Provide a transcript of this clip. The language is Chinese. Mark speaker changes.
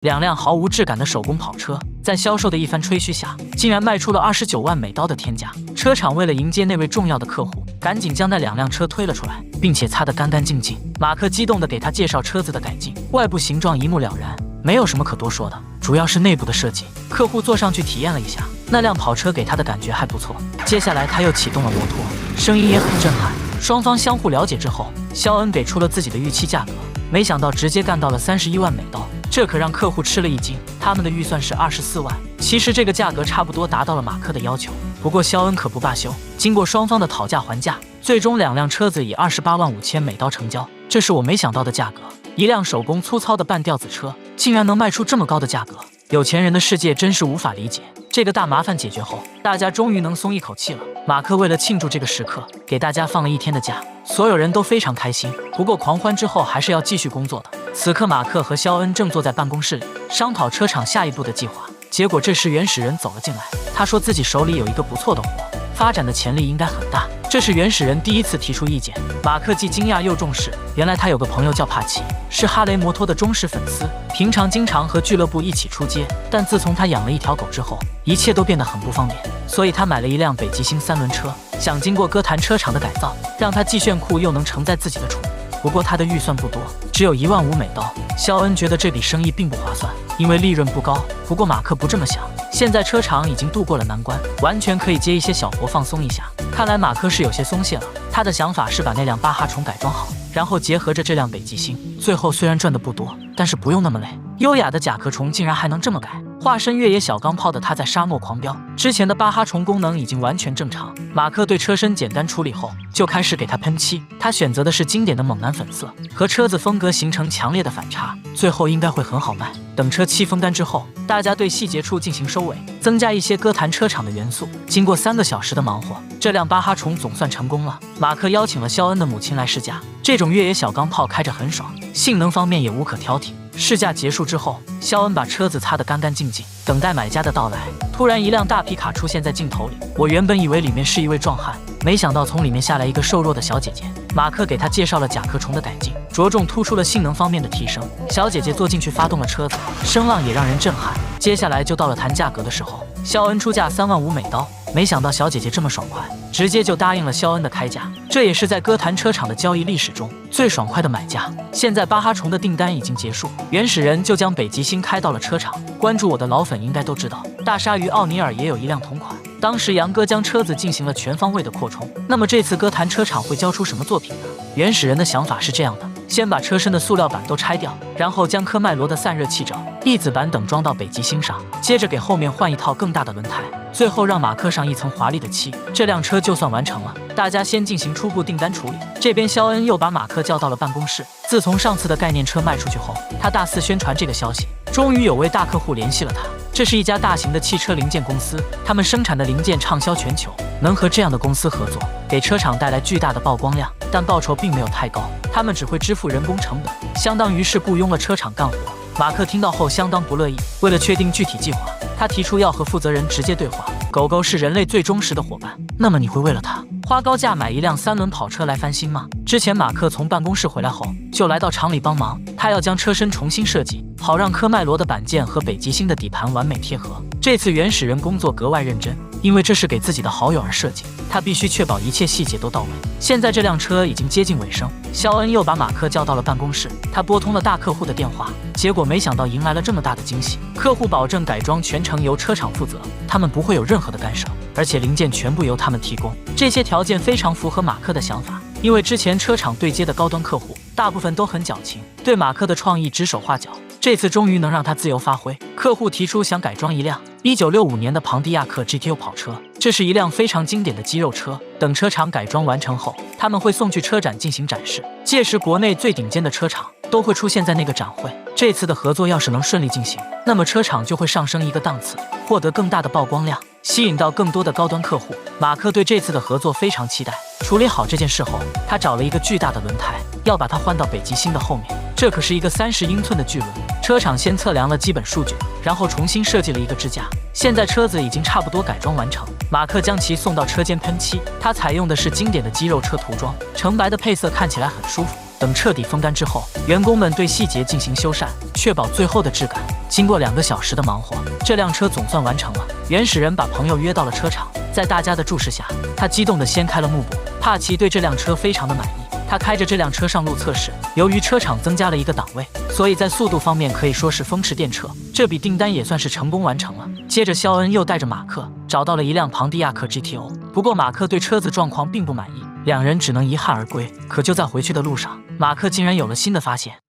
Speaker 1: 两辆毫无质感的手工跑车，在销售的一番吹嘘下，竟然卖出了29万美刀的天价。车厂为了迎接那位重要的客户，赶紧将那2辆车推了出来，并且擦得干干净净。马克激动地给他介绍车子的改进，外部形状一目了然，没有什么可多说的，主要是内部的设计。客户坐上去体验了一下，那辆跑车给他的感觉还不错。接下来他又启动了摩托，声音也很震撼。双方相互了解之后，肖恩给出了自己的预期价格，没想到直接干到了31万美刀，这可让客户吃了一惊。他们的预算是24万，其实这个价格差不多达到了马克的要求。不过肖恩可不罢休，经过双方的讨价还价，最终2辆车子以28万5千美刀成交，这是我没想到的价格。一辆手工粗糙的半吊子车竟然能卖出这么高的价格，有钱人的世界真是无法理解。这个大麻烦解决后，大家终于能松一口气了。马克为了庆祝这个时刻，给大家放了1天的假，所有人都非常开心。不过狂欢之后还是要继续工作的。此刻马克和肖恩正坐在办公室里商讨车厂下一步的计划，结果这时原始人走了进来，他说自己手里有一个不错的活，发展的潜力应该很大。这是原始人第一次提出意见，马克既惊讶又重视。原来他有个朋友叫帕奇，是哈雷摩托的忠实粉丝，平常经常和俱乐部一起出街。但自从他养了一条狗之后，一切都变得很不方便，所以他买了一辆北极星3轮车，想经过歌坛车厂的改造，让它既炫酷又能承载自己的宠物。不过他的预算不多，只有1万5美刀。肖恩觉得这笔生意并不划算，因为利润不高。不过马克不这么想，现在车厂已经度过了难关，完全可以接一些小活放松一下。看来马克是有些松懈了，他的想法是把那辆巴哈虫改装好，然后结合着这辆北极星，最后虽然赚的不多，但是不用那么累。优雅的甲壳虫竟然还能这么改，化身越野小钢炮的他在沙漠狂飙。之前的巴哈虫功能已经完全正常。马克对车身简单处理后，就开始给它喷漆。他选择的是经典的猛男粉色，和车子风格形成强烈的反差，最后应该会很好卖。等车漆风干之后，大家对细节处进行收尾，增加一些歌坛车厂的元素。经过3个小时的忙活，这辆巴哈虫总算成功了。马克邀请了肖恩的母亲来试驾，这种越野小钢炮开着很爽，性能方面也无可挑剔。试驾结束之后，肖恩把车子擦得干干净净，等待买家的到来。突然一辆大皮卡出现在镜头里，我原本以为里面是一位壮汉，没想到从里面下来一个瘦弱的小姐姐。马克给她介绍了甲壳虫的改进，着重突出了性能方面的提升。小姐姐坐进去发动了车子，声浪也让人震撼。接下来就到了谈价格的时候，肖恩出价3万5美刀，没想到小姐姐这么爽快，直接就答应了肖恩的开价，这也是在歌坛车厂的交易历史中最爽快的买价。现在巴哈虫的订单已经结束，原始人就将北极星开到了车厂。关注我的老粉应该都知道，大鲨鱼奥尼尔也有一辆同款，当时杨哥将车子进行了全方位的扩充。那么这次歌坛车厂会交出什么作品呢？原始人的想法是这样的，先把车身的塑料板都拆掉，然后将科迈罗的散热器罩、翼子板等装到北极星上，接着给后面换一套更大的轮胎，最后让马克上一层华丽的漆，这辆车就算完成了。大家先进行初步订单处理。这边肖恩又把马克叫到了办公室。自从上次的概念车卖出去后，他大肆宣传这个消息，终于有位大客户联系了他。这是一家大型的汽车零件公司，他们生产的零件畅销全球。能和这样的公司合作，给车厂带来巨大的曝光量，但报酬并没有太高，他们只会支付人工成本，相当于是雇佣了车厂干活。马克听到后相当不乐意，为了确定具体计划，他提出要和负责人直接对话。狗狗是人类最忠实的伙伴，那么你会为了它花高价买一辆3轮跑车来翻新吗？之前马克从办公室回来后，就来到厂里帮忙，他要将车身重新设计，好让科迈罗的板件和北极星的底盘完美贴合。这次原始人工作格外认真，因为这是给自己的好友而设计，他必须确保一切细节都到位。现在这辆车已经接近尾声，肖恩又把马克叫到了办公室，他拨通了大客户的电话，结果没想到迎来了这么大的惊喜。客户保证改装全程由车厂负责，他们不会有任何的干涉，而且零件全部由他们提供。这些条件非常符合马克的想法，因为之前车厂对接的高端客户大部分都很矫情，对马克的创意指手画脚，这次终于能让他自由发挥。客户提出想改装一辆1965年的庞蒂亚克 GTO 跑车，这是一辆非常经典的肌肉车。等车厂改装完成后，他们会送去车展进行展示，届时国内最顶尖的车厂都会出现在那个展会。这次的合作要是能顺利进行，那么车厂就会上升一个档次，获得更大的曝光量，吸引到更多的高端客户。马克对这次的合作非常期待。处理好这件事后，他找了一个巨大的轮胎，要把它换到北极星的后面。这可是一个30英寸的巨轮。车厂先测量了基本数据，然后重新设计了一个支架。现在车子已经差不多改装完成，马克将其送到车间喷漆。他采用的是经典的肌肉车涂装，橙白的配色看起来很舒服。等彻底风干之后，员工们对细节进行修缮，确保最后的质感。经过2个小时的忙活，这辆车总算完成了。原始人把朋友约到了车场，在大家的注视下，他激动地掀开了幕布。帕奇对这辆车非常的满意，他开着这辆车上路测试。由于车厂增加了1个档位，所以在速度方面可以说是风驰电掣。这笔订单也算是成功完成了。接着，肖恩又带着马克找到了一辆庞蒂亚克 GTO， 不过马克对车子状况并不满意，2人只能遗憾而归。可就在回去的路上，马克竟然有了新的发现。